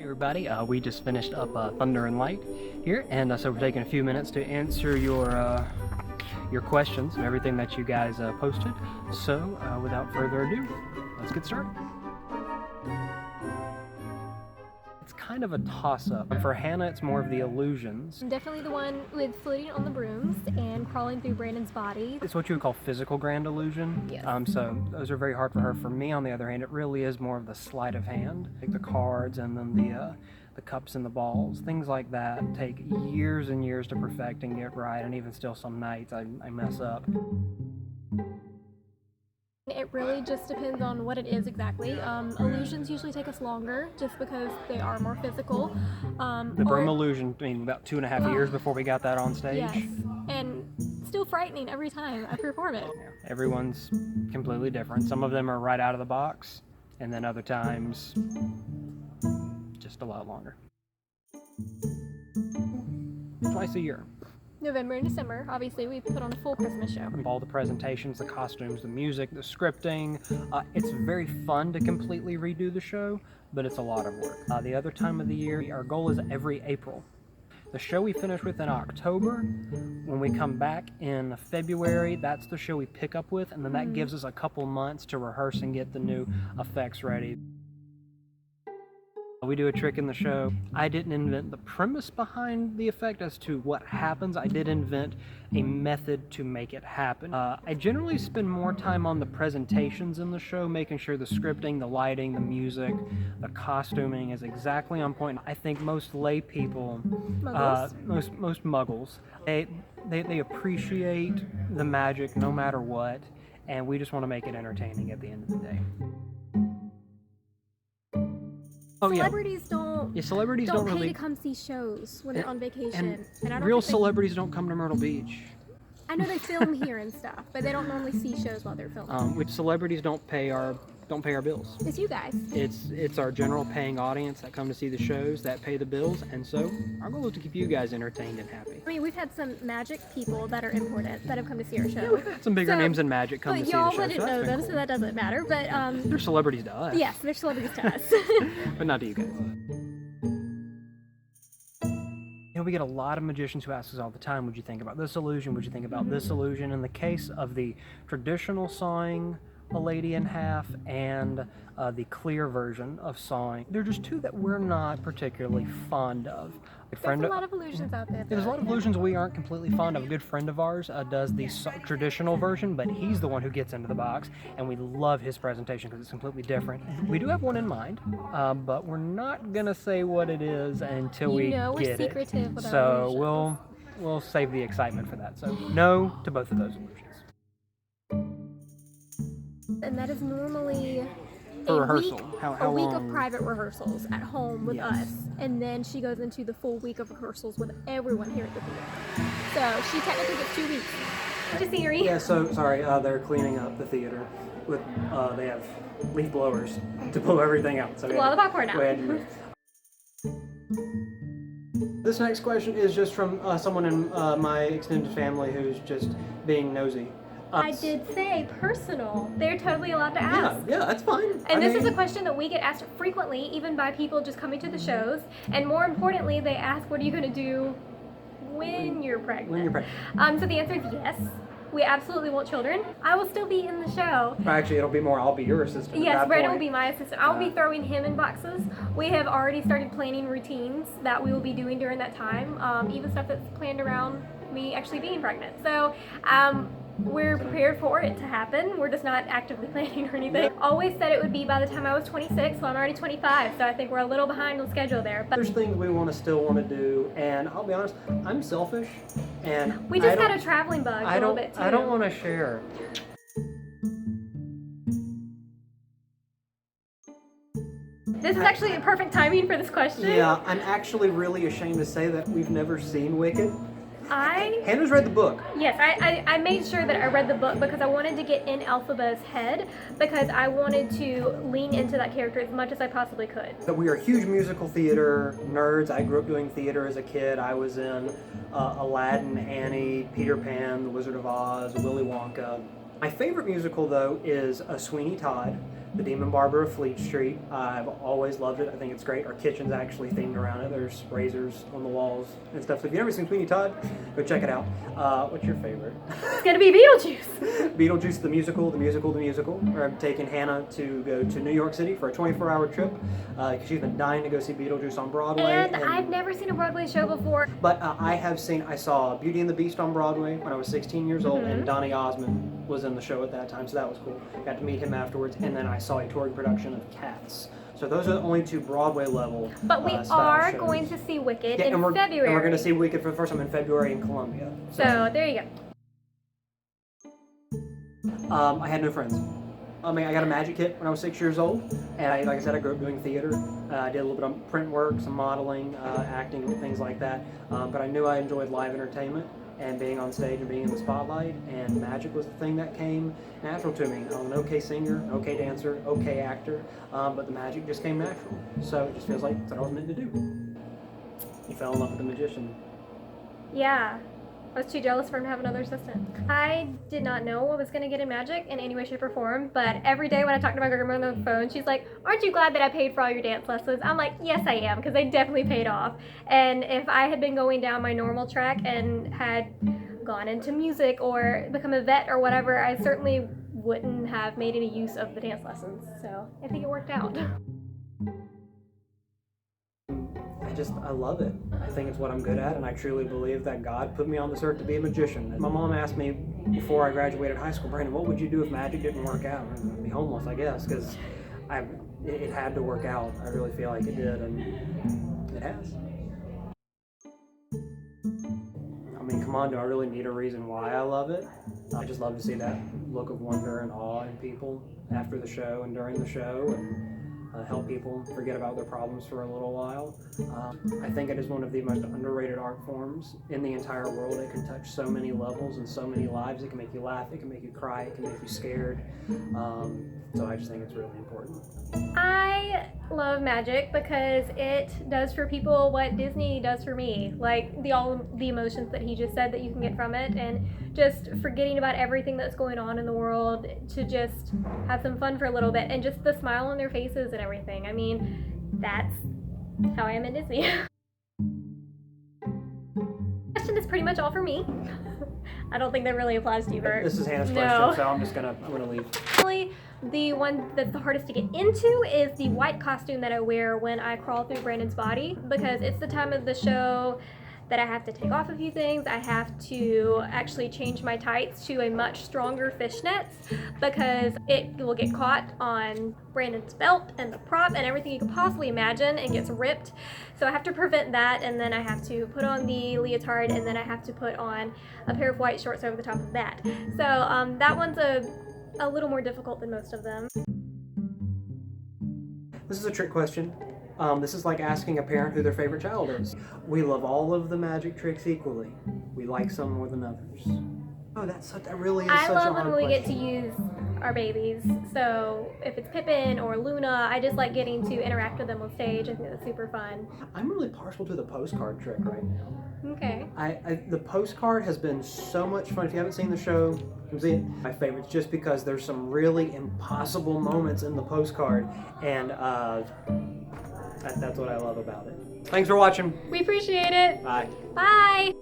everybody. We just finished up Thunder and Light here, and so we're taking a few minutes to answer your questions and everything that you guys posted. So without further ado, let's get started. It's kind of a toss-up. For Hannah, it's more of the illusions. Definitely the one with floating on the brooms and crawling through Brandon's body. It's what you would call physical grand illusion. Yes. So those are very hard for her. For me, on the other hand, it really is more of the sleight of hand, like the cards and then the cups and the balls, things like that take years and years to perfect and get right, and even still some nights I mess up. It really just depends on what it is exactly. Illusions usually take us longer just because they are more physical. The broom illusion, I mean, about 2.5 years before we got that on stage. Yes, and still frightening every time I perform it. Yeah, everyone's completely different. Some of them are right out of the box, and then other times just a lot longer. Twice a year. November and December, obviously, we put on a full Christmas show. All the presentations, the costumes, the music, the scripting. It's very fun to completely redo the show, but it's a lot of work. The other time of the year, our goal is every April. The show we finish with in October, when we come back in February, that's the show we pick up with, and then that gives us a couple months to rehearse and get the new effects ready. We do a trick in the show. I didn't invent the premise behind the effect as to what happens. I did invent a method to make it happen. I generally spend more time on the presentations in the show, making sure the scripting, the lighting, the music, the costuming is exactly on point. I think most lay people, most muggles, they appreciate the magic no matter what, and we just want to make it entertaining at the end of the day. Oh, celebrities don't don't pay really to come see shows when they're on vacation. And I don't real think celebrities don't come to Myrtle Beach. I know they film here and stuff, but they don't normally see shows while they're filming. Which celebrities don't pay our bills. It's you guys. It's our general paying audience that come to see the shows that pay the bills, and so our goal is to keep you guys entertained and happy. I mean, we've had some magic people that are important that have come to see our show. Yeah, we've had some bigger names in magic come to see the show. Y'all wouldn't know them, so that doesn't matter. But they're celebrities to us. Yes, they're celebrities to us. But not to you guys. You know, we get a lot of magicians who ask us all the time, would you think about this illusion? Would you think about this illusion? In the case of the traditional sawing a lady in half and the clear version of sawing, they're just two that we're not particularly fond of. There's a lot of illusions out there. There's a lot of illusions we aren't completely fond of. A good friend of ours does the traditional version, but he's the one who gets into the box, and we love his presentation because it's completely different. We do have one in mind, but we're not gonna say what it is until we get we're secretive with our So illusions. we'll save the excitement for that. So no to both of those illusions. And that is normally For rehearsal. How a week long? of private rehearsals at home with us, and then she goes into the full week of rehearsals with everyone here at the theater. So she technically gets 2 weeks. To Siri. Yeah, so sorry, they're cleaning up the theater with they have leaf blowers to blow everything out. So Blow the popcorn out. we had to move. This next question is just from someone in my extended family who's just being nosy. I did say personal. They're totally allowed to ask. Yeah, that's fine. And this is a question that we get asked frequently, even by people just coming to the shows. And more importantly, they ask, what are you going to do when you're pregnant? When you're pregnant. So the answer is yes. We absolutely want children. I will still be in the show. Actually, it'll be more, I'll be your assistant. Yes, Brandon will be my assistant. I'll be throwing him in boxes. We have already started planning routines that we will be doing during that time, even stuff that's planned around me actually being pregnant. So, we're prepared for it to happen. We're just not actively planning or anything. Always said it would be by the time I was 26, so I'm already 25, so I think we're a little behind on schedule there. But there's things we still want to do, and I'll be honest, I'm selfish, and we just got a traveling bug a little bit too. I don't want to share. This is actually a perfect timing for this question. Yeah, I'm actually really ashamed to say that we've never seen Wicked. Hannah's read the book. Yes, I made sure that I read the book because I wanted to get in Elphaba's head, because I wanted to lean into that character as much as I possibly could. But we are huge musical theater nerds. I grew up doing theater as a kid. I was in Aladdin, Annie, Peter Pan, The Wizard of Oz, Willy Wonka. My favorite musical, though, is Sweeney Todd. The Demon Barber of Fleet Street. I've always loved it. I think it's great. Our kitchen's actually themed around it. There's razors on the walls and stuff. So if you've never seen Sweeney Todd, go check it out. What's your favorite? It's gonna be Beetlejuice. Beetlejuice, the musical, the musical, the musical. Where I'm taking Hannah to go to New York City for a 24-hour trip because she's been dying to go see Beetlejuice on Broadway. And I've never seen a Broadway show before. But I saw Beauty and the Beast on Broadway when I was 16 years old, and Donny Osmond was in the show at that time, so that was cool. Got to meet him afterwards, and then I saw a touring production of Cats. So those are the only 2 Broadway level But we style are shows. going to see Wicked Yeah, in February. And we're going to see Wicked for the first time in February in Columbia. So there you go. I had no friends. I mean, I got a magic kit when I was 6 years old, and like I said, I grew up doing theater. I did a little bit of print work, some modeling, acting, things like that. But I knew I enjoyed live entertainment and being on stage and being in the spotlight, and magic was the thing that came natural to me. I'm an okay singer, okay dancer, okay actor, but the magic just came natural. So it just feels like that's what I was meant to do. You fell in love with the magician. Yeah. I was too jealous for him to have another assistant. I did not know I was going to get in magic in any way, shape, or form, but every day when I talk to my grandmother on the phone, she's like, aren't you glad that I paid for all your dance lessons? I'm like, yes, I am, because they definitely paid off. And if I had been going down my normal track and had gone into music or become a vet or whatever, I certainly wouldn't have made any use of the dance lessons. So I think it worked out. I love it. I think it's what I'm good at, and I truly believe that God put me on this earth to be a magician. My mom asked me before I graduated high school, Brandon, what would you do if magic didn't work out? I'd be homeless, I guess, because it had to work out. I really feel like it did, and it has. I mean, come on, do I really need a reason why I love it? I just love to see that look of wonder and awe in people after the show and during the show, and help people forget about their problems for a little while. I think it is one of the most underrated art forms in the entire world. It can touch so many levels and so many lives. It can make you laugh, it can make you cry, it can make you scared. So I just think it's really important. I love magic because it does for people what Disney does for me. Like all the emotions that he just said that you can get from it, and just forgetting about everything that's going on in the world to just have some fun for a little bit, and just the smile on their faces and everything. I mean, that's how I am in Disney. Question is pretty much all for me. I don't think that really applies to you, Bert. This is Hannah's question, so I'm gonna leave. Really, the one that's the hardest to get into is the white costume that I wear when I crawl through Brandon's body, because it's the time of the show that I have to take off a few things. I have to actually change my tights to a much stronger fishnets because it will get caught on Brandon's belt and the prop and everything you could possibly imagine and gets ripped. So I have to prevent that, and then I have to put on the leotard, and then I have to put on a pair of white shorts over the top of that. So that one's a little more difficult than most of them. This is a trick question. This is like asking a parent who their favorite child is. We love all of the magic tricks equally. We like some more than others. Oh, that really is I such a love hard when we question. get to use our babies. So if it's Pippin or Luna, I just like getting to interact with them on stage. I think that's super fun. I'm really partial to the postcard trick right now. Okay. The postcard has been so much fun. If you haven't seen the show, come see it. My favorites, just because there's some really impossible moments in the postcard, and that's what I love about it. Thanks for watching. We appreciate it. Bye. Bye.